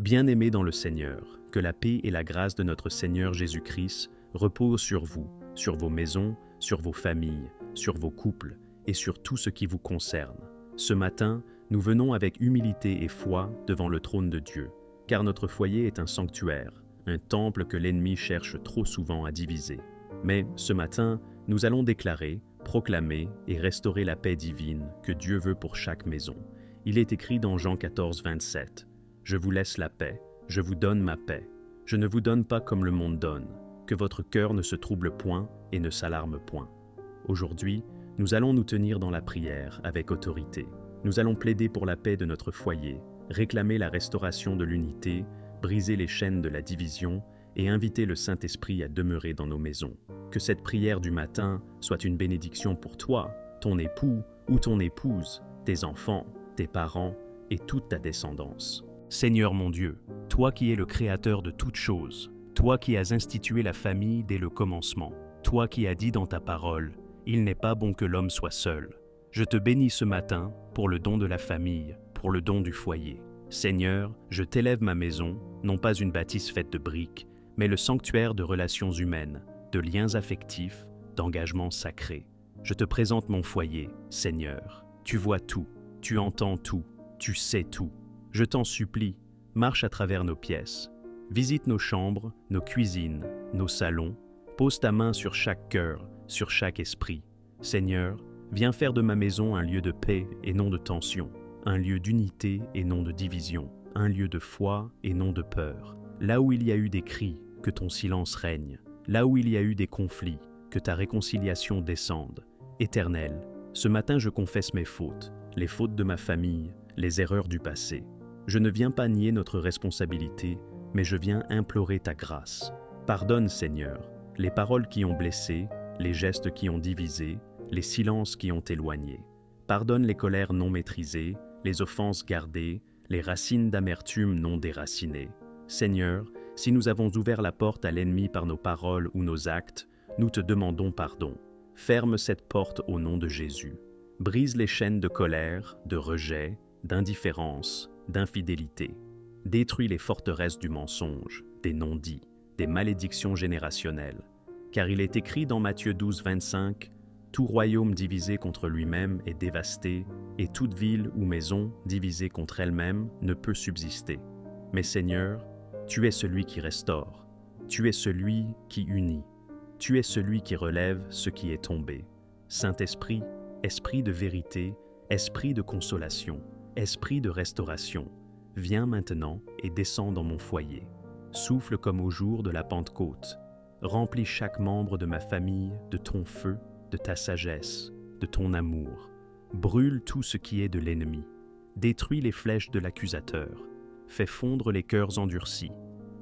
Bien-aimés dans le Seigneur, que la paix et la grâce de notre Seigneur Jésus-Christ reposent sur vous, sur vos maisons, sur vos familles, sur vos couples et sur tout ce qui vous concerne. Ce matin, nous venons avec humilité et foi devant le trône de Dieu, car notre foyer est un sanctuaire, un temple que l'ennemi cherche trop souvent à diviser. Mais ce matin, nous allons déclarer, proclamer et restaurer la paix divine que Dieu veut pour chaque maison. Il est écrit dans Jean 14, 27. « Je vous laisse la paix, je vous donne ma paix. Je ne vous donne pas comme le monde donne, que votre cœur ne se trouble point et ne s'alarme point. » Aujourd'hui, nous allons nous tenir dans la prière avec autorité. Nous allons plaider pour la paix de notre foyer, réclamer la restauration de l'unité, briser les chaînes de la division et inviter le Saint-Esprit à demeurer dans nos maisons. Que cette prière du matin soit une bénédiction pour toi, ton époux ou ton épouse, tes enfants, tes parents et toute ta descendance. Seigneur mon Dieu, toi qui es le Créateur de toutes choses, toi qui as institué la famille dès le commencement, toi qui as dit dans ta parole, « Il n'est pas bon que l'homme soit seul ». Je te bénis ce matin pour le don de la famille, pour le don du foyer. Seigneur, je t'élève ma maison, non pas une bâtisse faite de briques, mais le sanctuaire de relations humaines, de liens affectifs, d'engagements sacrés. Je te présente mon foyer, Seigneur. Tu vois tout, tu entends tout, tu sais tout. Je t'en supplie, marche à travers nos pièces. Visite nos chambres, nos cuisines, nos salons. Pose ta main sur chaque cœur, sur chaque esprit. Seigneur, viens faire de ma maison un lieu de paix et non de tension, un lieu d'unité et non de division, un lieu de foi et non de peur. Là où il y a eu des cris, que ton silence règne. Là où il y a eu des conflits, que ta réconciliation descende. Éternel, ce matin je confesse mes fautes, les fautes de ma famille, les erreurs du passé. Je ne viens pas nier notre responsabilité, mais je viens implorer ta grâce. Pardonne, Seigneur, les paroles qui ont blessé, les gestes qui ont divisé, les silences qui ont éloigné. Pardonne les colères non maîtrisées, les offenses gardées, les racines d'amertume non déracinées. Seigneur, si nous avons ouvert la porte à l'ennemi par nos paroles ou nos actes, nous te demandons pardon. Ferme cette porte au nom de Jésus. Brise les chaînes de colère, de rejet, d'indifférence, d'infidélité. Détruis les forteresses du mensonge, des non-dits, des malédictions générationnelles. Car il est écrit dans Matthieu 12, 25, « Tout royaume divisé contre lui-même est dévasté, et toute ville ou maison divisée contre elle-même ne peut subsister. Mais Seigneur, tu es celui qui restaure, tu es celui qui unit, tu es celui qui relève ce qui est tombé. Saint-Esprit, Esprit de vérité, Esprit de consolation, Esprit de restauration, viens maintenant et descends dans mon foyer. Souffle comme au jour de la Pentecôte. Remplis chaque membre de ma famille de ton feu, de ta sagesse, de ton amour. Brûle tout ce qui est de l'ennemi. Détruis les flèches de l'accusateur. Fais fondre les cœurs endurcis.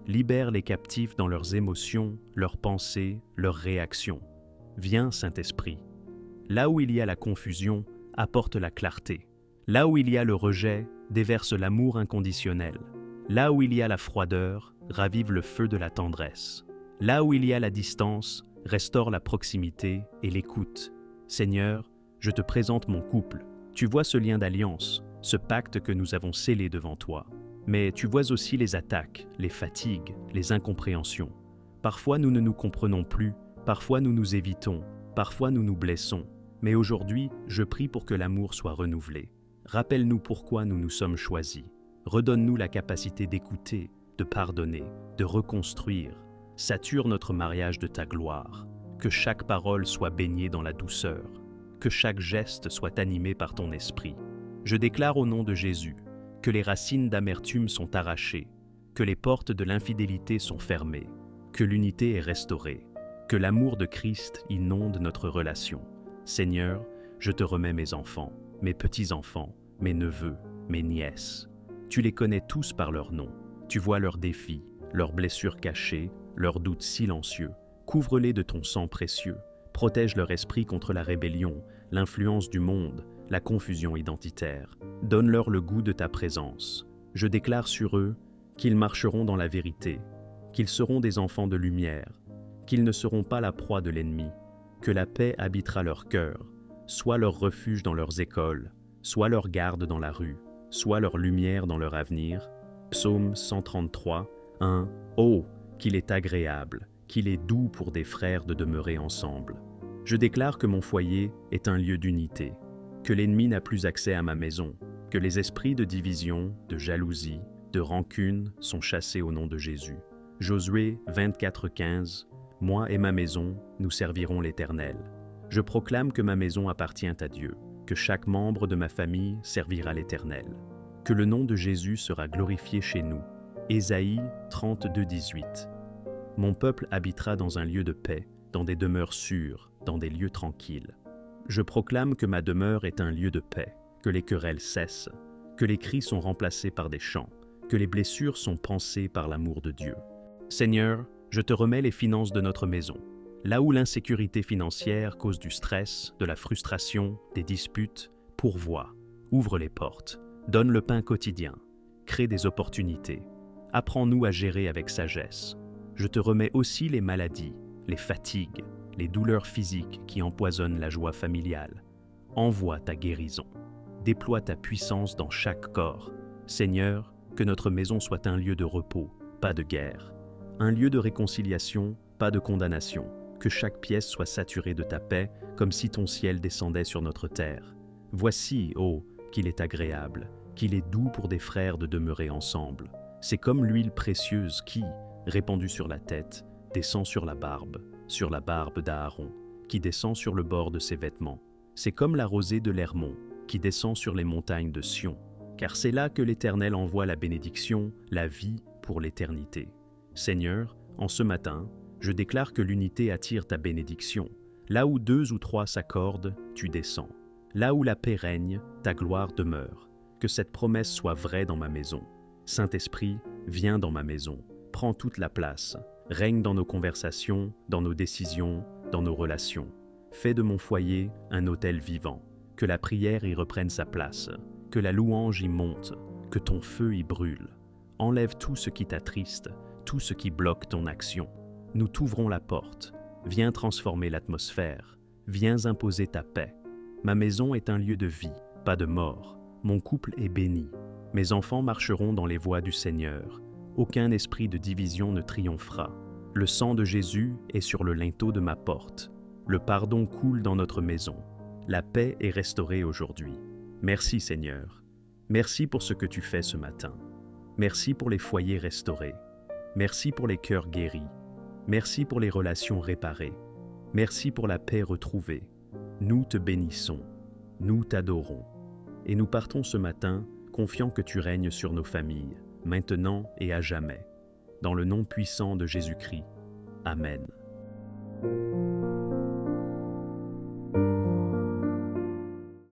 Libère les captifs dans leurs émotions, leurs pensées, leurs réactions. Viens, Saint-Esprit. Là où il y a la confusion, apporte la clarté. Là où il y a le rejet, déverse l'amour inconditionnel. Là où il y a la froideur, ravive le feu de la tendresse. Là où il y a la distance, restaure la proximité et l'écoute. Seigneur, je te présente mon couple. Tu vois ce lien d'alliance, ce pacte que nous avons scellé devant toi. Mais tu vois aussi les attaques, les fatigues, les incompréhensions. Parfois nous ne nous comprenons plus, parfois nous nous évitons, parfois nous nous blessons. Mais aujourd'hui, je prie pour que l'amour soit renouvelé. Rappelle-nous pourquoi nous nous sommes choisis. Redonne-nous la capacité d'écouter, de pardonner, de reconstruire. Sature notre mariage de ta gloire. Que chaque parole soit baignée dans la douceur. Que chaque geste soit animé par ton esprit. Je déclare au nom de Jésus que les racines d'amertume sont arrachées, que les portes de l'infidélité sont fermées, que l'unité est restaurée, que l'amour de Christ inonde notre relation. Seigneur, je te remets mes enfants, mes petits-enfants, mes neveux, mes nièces. Tu les connais tous par leur nom. Tu vois leurs défis, leurs blessures cachées, leurs doutes silencieux. Couvre-les de ton sang précieux. Protège leur esprit contre la rébellion, l'influence du monde, la confusion identitaire. Donne-leur le goût de ta présence. Je déclare sur eux qu'ils marcheront dans la vérité, qu'ils seront des enfants de lumière, qu'ils ne seront pas la proie de l'ennemi, que la paix habitera leur cœur, soit leur refuge dans leurs écoles, soit leur garde dans la rue, soit leur lumière dans leur avenir, Psaume 133, 1. Oh, qu'il est agréable, qu'il est doux pour des frères de demeurer ensemble. Je déclare que mon foyer est un lieu d'unité, que l'ennemi n'a plus accès à ma maison, que les esprits de division, de jalousie, de rancune sont chassés au nom de Jésus. Josué 24:15. Moi et ma maison, nous servirons l'Éternel. Je proclame que ma maison appartient à Dieu, que chaque membre de ma famille servira l'Éternel, que le nom de Jésus sera glorifié chez nous. Ésaïe 32:18. Mon peuple habitera dans un lieu de paix, dans des demeures sûres, dans des lieux tranquilles. Je proclame que ma demeure est un lieu de paix, que les querelles cessent, que les cris sont remplacés par des chants, que les blessures sont pansées par l'amour de Dieu. Seigneur, je te remets les finances de notre maison. Là où l'insécurité financière cause du stress, de la frustration, des disputes, pourvois, ouvre les portes, donne le pain quotidien, crée des opportunités. Apprends-nous à gérer avec sagesse. Je te remets aussi les maladies, les fatigues, les douleurs physiques qui empoisonnent la joie familiale. Envoie ta guérison. Déploie ta puissance dans chaque corps. Seigneur, que notre maison soit un lieu de repos, pas de guerre. Un lieu de réconciliation, pas de condamnation. Que chaque pièce soit saturée de ta paix, comme si ton ciel descendait sur notre terre. Voici, oh, qu'il est agréable, qu'il est doux pour des frères de demeurer ensemble. C'est comme l'huile précieuse qui, répandue sur la tête, descend sur la barbe d'Aaron, qui descend sur le bord de ses vêtements. C'est comme la rosée de l'Hermon, qui descend sur les montagnes de Sion, car c'est là que l'Éternel envoie la bénédiction, la vie pour l'éternité. Seigneur, en ce matin, je déclare que l'unité attire ta bénédiction. Là où 2 ou 3 s'accordent, tu descends. Là où la paix règne, ta gloire demeure. Que cette promesse soit vraie dans ma maison. Saint-Esprit, viens dans ma maison. Prends toute la place. Règne dans nos conversations, dans nos décisions, dans nos relations. Fais de mon foyer un autel vivant. Que la prière y reprenne sa place. Que la louange y monte. Que ton feu y brûle. Enlève tout ce qui t'attriste, tout ce qui bloque ton action. Nous t'ouvrons la porte. Viens transformer l'atmosphère. Viens imposer ta paix. Ma maison est un lieu de vie, pas de mort. Mon couple est béni. Mes enfants marcheront dans les voies du Seigneur. Aucun esprit de division ne triomphera. Le sang de Jésus est sur le linteau de ma porte. Le pardon coule dans notre maison. La paix est restaurée aujourd'hui. Merci Seigneur. Merci pour ce que tu fais ce matin. Merci pour les foyers restaurés. Merci pour les cœurs guéris. Merci pour les relations réparées. Merci pour la paix retrouvée. Nous te bénissons. Nous t'adorons. Et nous partons ce matin, confiants que tu règnes sur nos familles, maintenant et à jamais. Dans le nom puissant de Jésus-Christ. Amen.